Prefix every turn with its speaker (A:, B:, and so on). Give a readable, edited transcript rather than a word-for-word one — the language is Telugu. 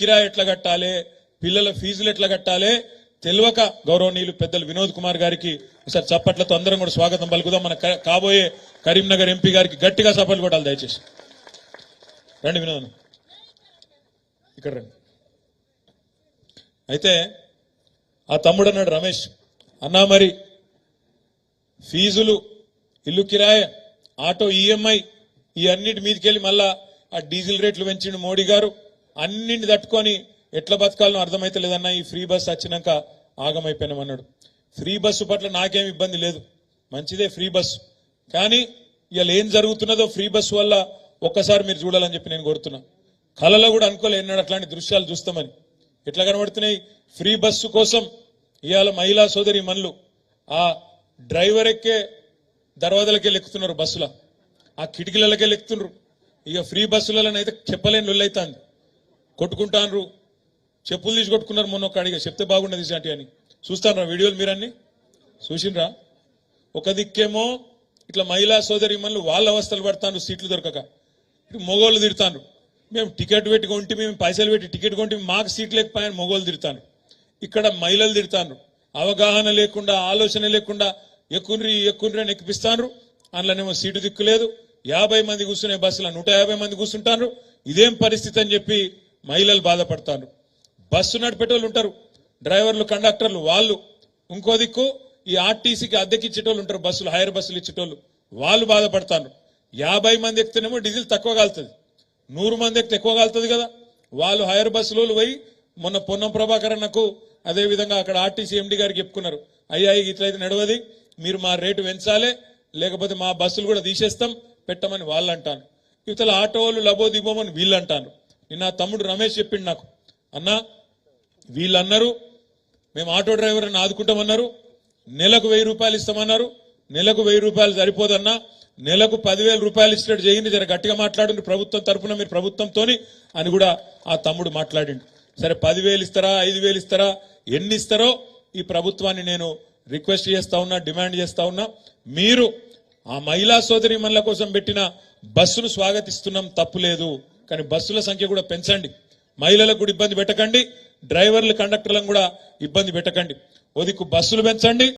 A: కిరాయి ఎట్లా కట్టాలి, పిల్లల ఫీజులు ఎట్లా కట్టాలి తెలియక గౌరవనీయులు పెద్దలు వినోద్ కుమార్ గారికి ఒకసారి చప్పట్లతో అందరం కూడా స్వాగతం పలుకుదాం. మన కాబోయే కరీంనగర్ ఎంపీ గారికి గట్టిగా చప్పట్లు కొట్టాలి దయచేసి. రండి వినోద్, ఇక్కడ రండి. అయితే ఆ తమ్ముడు అన్నాడు రమేష్ అన్నా, మరి ఫీజులు, ఇల్లు కిరాయ, ఆటో ఈఎంఐ ఈ అన్నిటి మీదకెళ్ళి మళ్ళా ఆ డీజిల్ రేట్లు పెంచిండు మోడీ గారు, అన్నింటిని తట్టుకొని ఎట్లా బతకాలనో అర్థమైతే లేదన్నా, ఈ ఫ్రీ బస్ వచ్చినాక ఆగమైపోయినామన్నాడు. ఫ్రీ బస్సు పట్ల నాకేం ఇబ్బంది లేదు, మంచిదే ఫ్రీ బస్సు. కానీ ఇవాళ ఏం జరుగుతున్నదో ఫ్రీ బస్సు వల్ల ఒక్కసారి మీరు చూడాలని చెప్పి నేను కోరుతున్నా. కళలో కూడా అనుకోలే ఎన్నాడు అట్లాంటి దృశ్యాలు చూస్తామని. ఎట్లా కనబడుతున్నాయి ఫ్రీ బస్సు కోసం ఇవాళ మహిళా సోదరి మనులు ఆ డ్రైవర్ ఎక్కే దర్వాజలకే లెక్కుతున్నారు, బస్సుల ఆ కిటికీలకే లెక్కుతున్నారు. ఇక ఫ్రీ బస్సులనైతే చెప్పలేని లొల్లైతాంది, కొట్టుకుంటాన్రు, చెప్పులు తీసి కొట్టుకున్నారు. మొన్న ఒక అడిగా చెప్తే బాగుండదు ఇలాంటి అని. చూస్తాను వీడియోలు మీరన్నీ చూసినరా? ఒక దిక్కేమో ఇట్లా మహిళా సోదరి మనులు వాళ్ళ అవస్థలు పడతాను, సీట్లు దొరకక. ఇటు మొగోళ్ళు తిడతాను, మేము టికెట్ పెట్టి కొంటే, మేము పైసలు పెట్టి టికెట్ కొంటే మాకు సీట్ లేకపోయాను మొగోళ్ళు తిడతాను. ఇక్కడ మహిళలు తిడతాను, అవగాహన లేకుండా ఆలోచన లేకుండా ఎక్కుండ్రి అని ఎక్కిపిస్తాను. అందులోనేమో సీటు దిక్కులేదు, 50 మంది కూర్చునే బస్సులో 150 మంది కూర్చుంటారు. ఇదేం పరిస్థితి అని చెప్పి మహిళలు బాధపడతారు. బస్సు నడిపేటోళ్ళు ఉంటారు, డ్రైవర్లు, కండక్టర్లు, వాళ్ళు. ఇంకో దిక్కు ఈ ఆర్టీసీకి అద్దెకిచ్చేటోళ్ళు ఉంటారు, బస్సులు హైర్ బస్సులు ఇచ్చేటోళ్ళు, వాళ్ళు బాధపడతారు. 50 మంది ఎక్కితేనేమో డీజిల్ తక్కువ కాలుతుంది, 100 మంది ఎక్కితే ఎక్కువ కాలుతుంది కదా. వాళ్ళు హైర్ బస్సులో పోయి మొన్న పొన్నం ప్రభాకర్ అన్నకు అదేవిధంగా అక్కడ ఆర్టీసీ ఎండి గారికి చెప్పుకున్నారు, అయ్యా ఇట్లయితే నడవది, మీరు మా రేటు పెంచాలే, లేకపోతే మా బస్సులు కూడా తీసేస్తాం పెట్టమని వాళ్ళు అంటాను. ఇవతల ఆటో వాళ్ళు లబో దిబోమని వీళ్ళు అంటాను. నిన్న తమ్ముడు రమేష్ చెప్పిండు నాకు, అన్నా వీళ్ళు అన్నారు మేము ఆటో డ్రైవర్ని ఆదుకుంటామన్నారు, నెలకు 1000 రూపాయలు ఇస్తామన్నారు. నెలకు 1000 రూపాయలు సరిపోదన్నా, నెలకు 10,000 రూపాయలు ఇచ్చినట్టు చేయండి, జర గట్టిగా మాట్లాడండి ప్రభుత్వం తరఫున, మీరు ప్రభుత్వంతోని అని కూడా ఆ తమ్ముడు మాట్లాడిండు. సరే 10,000 ఇస్తారా, 5,000 ఇస్తారా, ఎన్ని ఇస్తారో ఈ ప్రభుత్వాన్ని నేను రిక్వెస్ట్ చేస్తా ఉన్నా, డిమాండ్ చేస్తా ఉన్నా. మీరు ఆ మహిళా సోదరి మనుల కోసం పెట్టిన బస్సును స్వాగతిస్తున్నాం, తప్పు లేదు. కానీ బస్సుల సంఖ్య కూడా పెంచండి, మహిళలకు కూడా ఇబ్బంది పెట్టకండి, డ్రైవర్లు కండక్టర్లను కూడా ఇబ్బంది పెట్టకండి. ఓ దిక్కు బస్సులు పెంచండి,